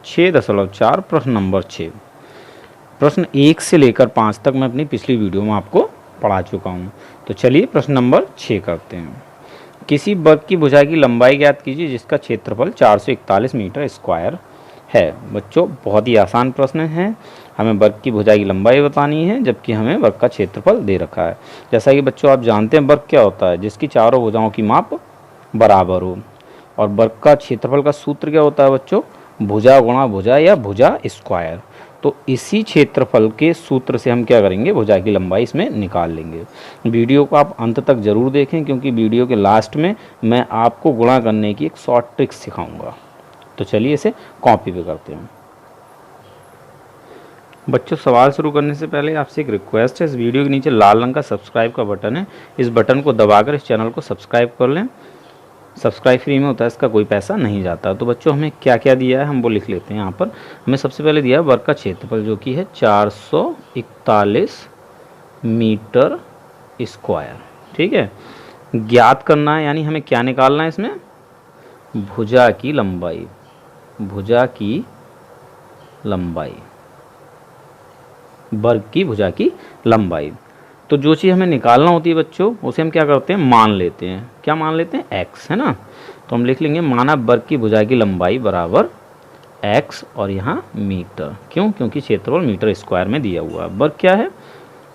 6.4 प्रश्न नंबर 6। प्रश्न 1 से लेकर 5 तक मैं अपनी पिछली वीडियो में आपको पढ़ा चुका हूँ। तो चलिए प्रश्न नंबर 6 करते हैं। किसी वर्ग की भुजा की लंबाई ज्ञात कीजिए जिसका क्षेत्रफल 441 मीटर स्क्वायर है। बच्चों बहुत ही आसान प्रश्न है। हमें वर्ग की भुजा की लंबाई बतानी है जबकि हमें वर्ग का क्षेत्रफल दे रखा है। जैसा कि बच्चों आप जानते हैं वर्ग क्या होता है, जिसकी चारों भुजाओं की माप बराबर हो। और वर्ग का क्षेत्रफल का सूत्र क्या होता है बच्चों, भुजा गुणा भुजा या भुजा स्क्वायर। तो इसी क्षेत्रफल के सूत्र से हम क्या करेंगे, भुजा की लंबाई इसमें निकाल लेंगे। वीडियो को आप अंत तक ज़रूर देखें क्योंकि वीडियो के लास्ट में मैं आपको गुणा करने की एक शॉर्ट ट्रिक सिखाऊंगा। तो चलिए इसे कॉपी पे करते हैं। बच्चों सवाल शुरू करने से पहले आपसे एक रिक्वेस्ट है, इस वीडियो के नीचे लाल रंग का सब्सक्राइब का बटन है, इस बटन को दबाकर इस चैनल को सब्सक्राइब कर लें। सब्सक्राइब फ्री में होता है, इसका कोई पैसा नहीं जाता। तो बच्चों हमें क्या क्या दिया है हम वो लिख लेते हैं। यहाँ पर हमें सबसे पहले दिया है वर्ग का क्षेत्रफल जो कि है 441 मीटर स्क्वायर। ठीक है, ज्ञात करना है यानी हमें क्या निकालना है इसमें, भुजा की लंबाई। भुजा की लंबाई, वर्ग की भुजा की लंबाई। तो जो चीज़ हमें निकालना होती है बच्चों उसे हम क्या करते हैं, मान लेते हैं। क्या मान लेते हैं, x है ना। तो हम लिख लेंगे माना वर्ग की भुजा की लंबाई बराबर x और यहाँ मीटर। क्यों, क्योंकि क्षेत्रफल मीटर स्क्वायर में दिया हुआ है। वर्ग क्या है,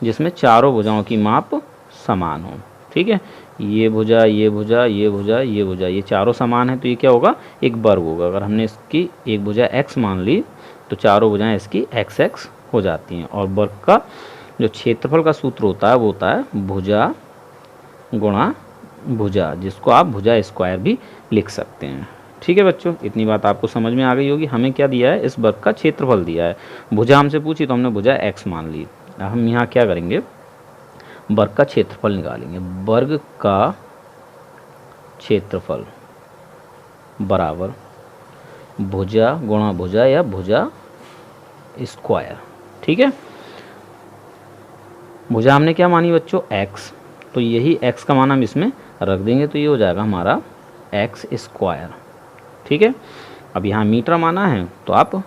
जिसमें चारों भुजाओं की माप समान हो। ठीक है, ये भुजा ये भुजा ये भुजा ये भुजा ये चारों समान है तो ये क्या होगा, एक वर्ग होगा। अगर हमने इसकी एक भुजा x मान ली तो चारों भुजाएं इसकी x हो जाती हैं। और वर्ग का जो क्षेत्रफल का सूत्र होता है वो होता है भुजा गुणा भुजा, जिसको आप भुजा स्क्वायर भी लिख सकते हैं। ठीक है बच्चों, इतनी बात आपको समझ में आ गई होगी। हमें क्या दिया है, इस वर्ग का क्षेत्रफल दिया है। भुजा हमसे पूछी तो हमने भुजा x मान ली। हम यहाँ क्या करेंगे, वर्ग का क्षेत्रफल निकालेंगे। वर्ग का क्षेत्रफल बराबर भुजा गुणा भुजा या भुजा स्क्वायर। ठीक है, भुजा हमने क्या मानी बच्चों, x, तो यही x का मान हम इसमें रख देंगे तो ये हो जाएगा हमारा x स्क्वायर। ठीक है, अब यहाँ मीटर माना है तो आप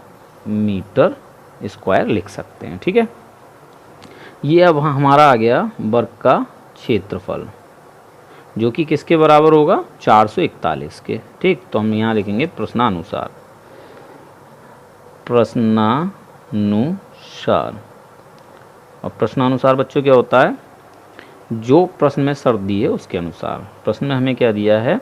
मीटर स्क्वायर लिख सकते हैं। ठीक है, ये अब हमारा आ गया वर्ग का क्षेत्रफल जो कि किसके बराबर होगा, 441 के। ठीक, तो हम यहाँ लिखेंगे प्रश्नानुसार। प्रश्नानुसार, और प्रश्नानुसार बच्चों क्या होता है, जो प्रश्न में शर्त दी है उसके अनुसार। प्रश्न में हमें क्या दिया है,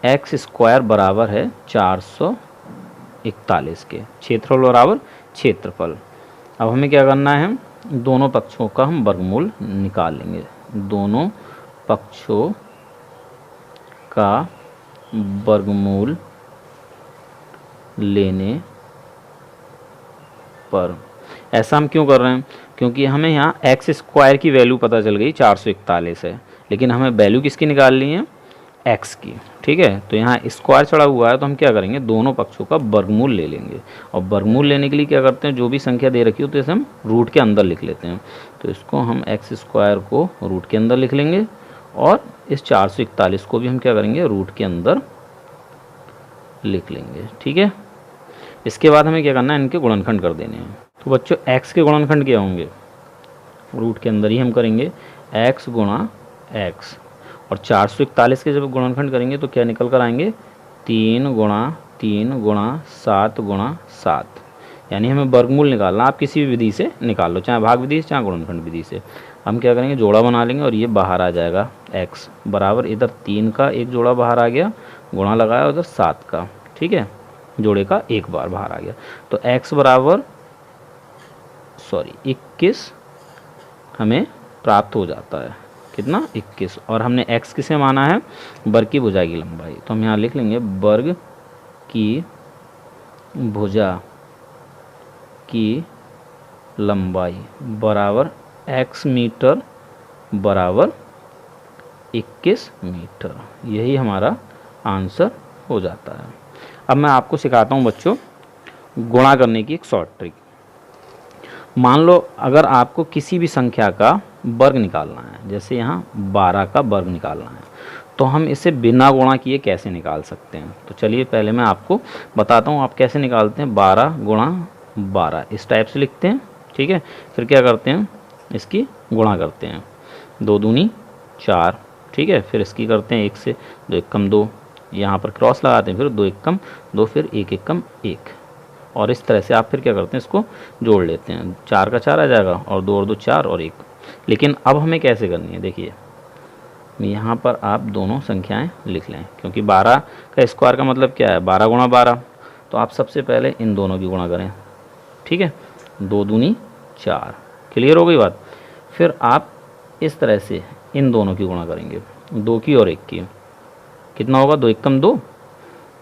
x स्क्वायर बराबर है 441 के, क्षेत्रफल बराबर क्षेत्रफल। अब हमें क्या करना है, दोनों पक्षों का हम वर्गमूल निकाल लेंगे। दोनों पक्षों का वर्गमूल लेने पर, ऐसा हम क्यों कर रहे हैं, क्योंकि हमें यहाँ x स्क्वायर की वैल्यू पता चल गई 441 है, लेकिन हमें वैल्यू किसकी निकालनी है, x की। ठीक है, तो यहाँ स्क्वायर चढ़ा हुआ है तो हम क्या करेंगे, दोनों पक्षों का वर्गमूल ले लेंगे। और वर्गमूल लेने के लिए क्या करते हैं, जो भी संख्या दे रखी हो तो इसे हम रूट के अंदर लिख लेते हैं। तो इसको हम x स्क्वायर को रूट के अंदर लिख लेंगे और इस 441 को भी हम क्या करेंगे, रूट के अंदर लिख लेंगे। ठीक है, इसके बाद हमें क्या करना है, इनके गुणनखंड कर देने हैं। तो बच्चों x के गुणनखंड क्या होंगे, रूट के अंदर ही हम करेंगे x गुणा x। और 441 के जब गुणनखंड करेंगे तो क्या निकल कर आएंगे, 3 गुणा 3 गुणा 7 गुणा 7। यानी हमें वर्गमूल निकालना, आप किसी भी विधि से निकाल लो, चाहे भाग विधि से चाहे गुणनखंड विधि से। हम क्या करेंगे, जोड़ा बना लेंगे और ये बाहर आ जाएगा x बराबर, इधर 3 का एक जोड़ा बाहर आ गया, गुणा लगाया, उधर 7 का। ठीक है, जोड़े का एक बार बाहर आ गया तो x बराबर 21 हमें प्राप्त हो जाता है। कितना, 21। और हमने x किसे माना है, वर्ग की भुजा की लंबाई। तो हम यहाँ लिख लेंगे वर्ग की भुजा की लंबाई बराबर x मीटर बराबर 21 मीटर। यही हमारा आंसर हो जाता है। अब मैं आपको सिखाता हूँ बच्चों गुणा करने की एक शॉर्ट ट्रिक। मान लो अगर आपको किसी भी संख्या का वर्ग निकालना है, जैसे यहाँ 12 का वर्ग निकालना है, तो हम इसे बिना गुणा किए कैसे निकाल सकते हैं? तो चलिए पहले मैं आपको बताता हूँ आप कैसे निकालते हैं। 12 गुणा 12 इस टाइप से लिखते हैं, ठीक है। फिर क्या करते हैं, इसकी गुणा करते हैं, 2 दूनी 4, ठीक है। फिर इसकी करते हैं 1 से, 2 एकम 2, यहाँ पर क्रॉस लगाते हैं, फिर 2 एकम 2, फिर 1 एकम 1, और इस तरह से आप फिर क्या करते हैं, इसको जोड़ लेते हैं। 4 का 4 आ जाएगा, और 2 और 2 4 और 1। लेकिन अब हमें कैसे करनी है, देखिए यहाँ पर आप दोनों संख्याएं लिख लें, क्योंकि 12 का स्क्वायर का मतलब क्या है, 12 गुणा 12। तो आप सबसे पहले इन दोनों की गुणा करें, ठीक है। 2 दूनी 4, क्लियर हो गई बात। फिर आप इस तरह से इन दोनों की गुणा करेंगे, 2 की और 1 की, कितना होगा, 2 एकम 2,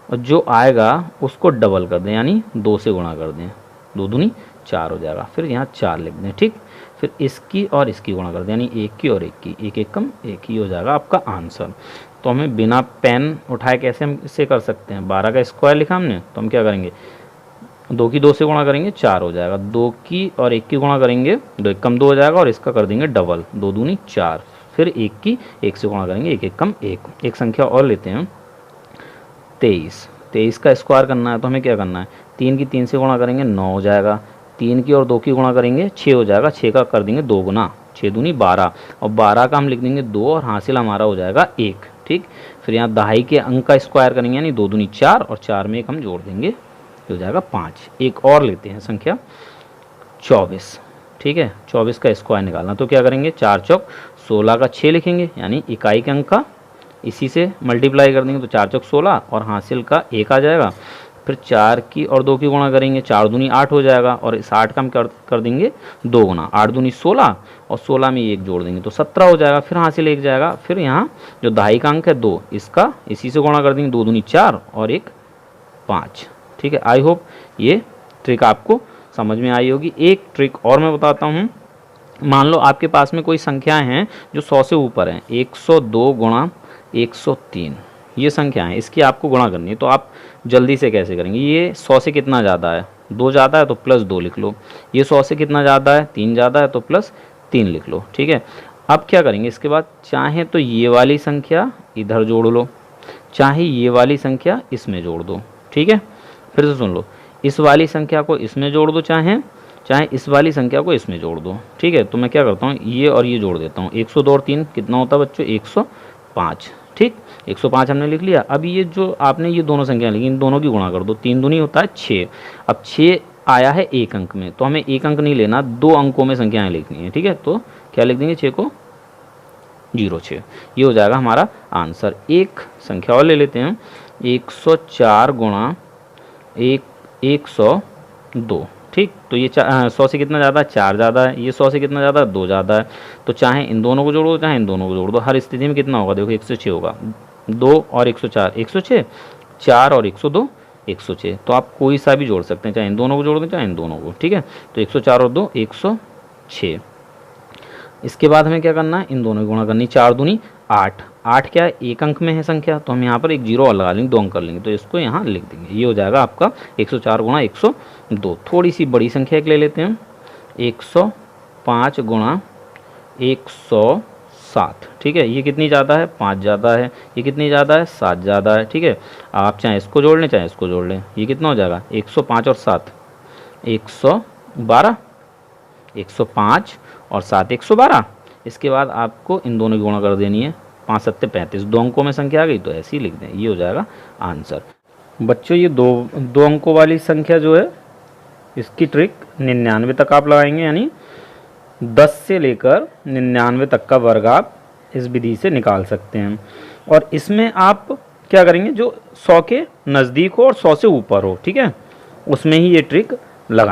और जो आएगा उसको डबल कर दें, यानी 2 से गुणा कर दें, 2 दूनी 4 हो जाएगा। फिर यहाँ 4 लिख दें, ठीक। फिर इसकी और इसकी गुणा कर दें, यानी 1 की और 1 की, 1 एकम 1 ही हो जाएगा आपका आंसर। तो हमें बिना पेन उठाए कैसे हम इसे कर सकते हैं, 12 का स्क्वायर लिखा हमने, तो हम क्या करेंगे, 2 की 2 से गुणा करेंगे 4 हो जाएगा, 2 की और 1 की गुणा करेंगे, 2 एकम 2 हो जाएगा, और इसका कर देंगे डबल, 2 दूनी 4। फिर 1 की 1 से गुणा करेंगे, 1 एकम 1। एक संख्या और लेते हैं, 23 का स्क्वायर करना है, तो हमें क्या करना है, 3 की 3 से गुणा करेंगे, 9 हो जाएगा, 3 की और 2 की गुणा करेंगे, 6 हो जाएगा, 6 का कर देंगे 2 गुना, 6 दूनी 12, और 12 का हम लिख देंगे 2, और हासिल हमारा हो जाएगा 1, ठीक। फिर यहाँ दहाई के अंक का स्क्वायर करेंगे, यानी 2 दूनी 4, और 4 में 1 हम जोड़ देंगे, हो जाएगा 5। एक और लेते हैं संख्या 24, ठीक है। 24 का स्क्वायर निकालना, तो क्या करेंगे, 4 चौक 16 का 6 लिखेंगे, यानी इकाई के अंक का इसी से मल्टीप्लाई कर देंगे, तो 4 चौक 16, और हासिल का 1 आ जाएगा। फिर 4 की और 2 की गुणा करेंगे, 4 दूनी 8 हो जाएगा, और इस 8 का हम कर देंगे 2 गुना, 8 दूनी 16, और 16 में 1 जोड़ देंगे, तो 17 हो जाएगा। फिर हासिल 1 जाएगा। फिर यहाँ जो दहाई का अंक है 2, इसका इसी से गुणा कर देंगे, 2 दूनी 4 और 1 5, ठीक है। आई होप ये ट्रिक आपको समझ में आई होगी। एक ट्रिक और मैं बताता हूँ। मान लो आपके पास में कोई संख्याएं हैं जो 100 से ऊपर हैं, 102 गुणा 103 ये संख्या है, इसकी आपको गुणा करनी है। तो आप जल्दी से कैसे करेंगे, ये 100 से कितना ज़्यादा है, 2 ज़्यादा है तो प्लस 2 लिख लो, ये 100 से कितना ज़्यादा है, 3 ज़्यादा है तो प्लस 3 लिख लो, ठीक है। अब क्या करेंगे, इसके बाद चाहे तो ये वाली संख्या इधर जोड़ लो, चाहे ये वाली संख्या इसमें जोड़ दो, ठीक है। फिर से सुन लो, इस वाली संख्या को इसमें जोड़ दो, चाहे इस वाली संख्या को इसमें जोड़ दो, ठीक है। तो मैं क्या करता हूँ, ये और ये जोड़ देता हूँ, 102 और 3 कितना होता है बच्चों, 105, ठीक। 105 हमने लिख लिया। अब ये जो आपने ये दोनों संख्या लिखी, इन दोनों की गुणा कर दो, 3 दूनी होता है 6। अब 6 आया है एक अंक में, तो हमें एक अंक नहीं लेना, 2 अंकों में संख्याएं लिखनी है, ठीक है। तो क्या लिख देंगे, 6 को 06, ये हो जाएगा हमारा आंसर। एक संख्या और ले लेते हैं, 104 गुणा 102, ठीक। तो ये 100 से कितना ज़्यादा है, 4 ज़्यादा है, ये 100 से कितना ज़्यादा है, 2 ज़्यादा है। तो चाहे इन दोनों को जोड़ो, चाहे इन दोनों को जोड़ दो, हर स्थिति में कितना होगा, देखो 106 होगा, 2 और 104 106, 4 और 102 106। तो आप कोई सा भी जोड़ सकते हैं, चाहे इन दोनों को जोड़ दें, चाहे इन दोनों को, ठीक है। तो 104 और 2 106। इसके बाद हमें क्या करना है, इन दोनों की गुणा करनी, 4 दूनी 8, 8 क्या है, एक अंक में है संख्या, तो हम यहाँ पर एक जीरो और लगा लेंगे, 2 अंक कर लेंगे, तो इसको यहाँ लिख देंगे, ये हो जाएगा आपका 104 गुणा 102। थोड़ी सी बड़ी संख्या एक ले लेते हैं, 105 गुणा 107, ठीक है। ये कितनी ज़्यादा है, 5 ज़्यादा है, ये कितनी ज़्यादा है, 7 ज़्यादा है, ठीक है। आप चाहे इसको जोड़ लें, चाहे इसको जोड़ लें, ये कितना हो जाएगा, 105 और 7 112, 105 और 7 112। इसके बाद आपको इन दोनों की गुणा कर देनी है, 5 7 35, 2 अंकों में संख्या आ गई, तो ऐसे ही लिख दें, ये हो जाएगा आंसर। बच्चों ये दो अंकों वाली संख्या जो है, इसकी ट्रिक 99 तक आप लगाएंगे, यानी 10 से लेकर 99 तक का वर्ग आप इस विधि से निकाल सकते हैं। और इसमें आप क्या करेंगे, जो 100 के नज़दीक हो और 100 से ऊपर हो, ठीक है, उसमें ही ये ट्रिक लगाएं।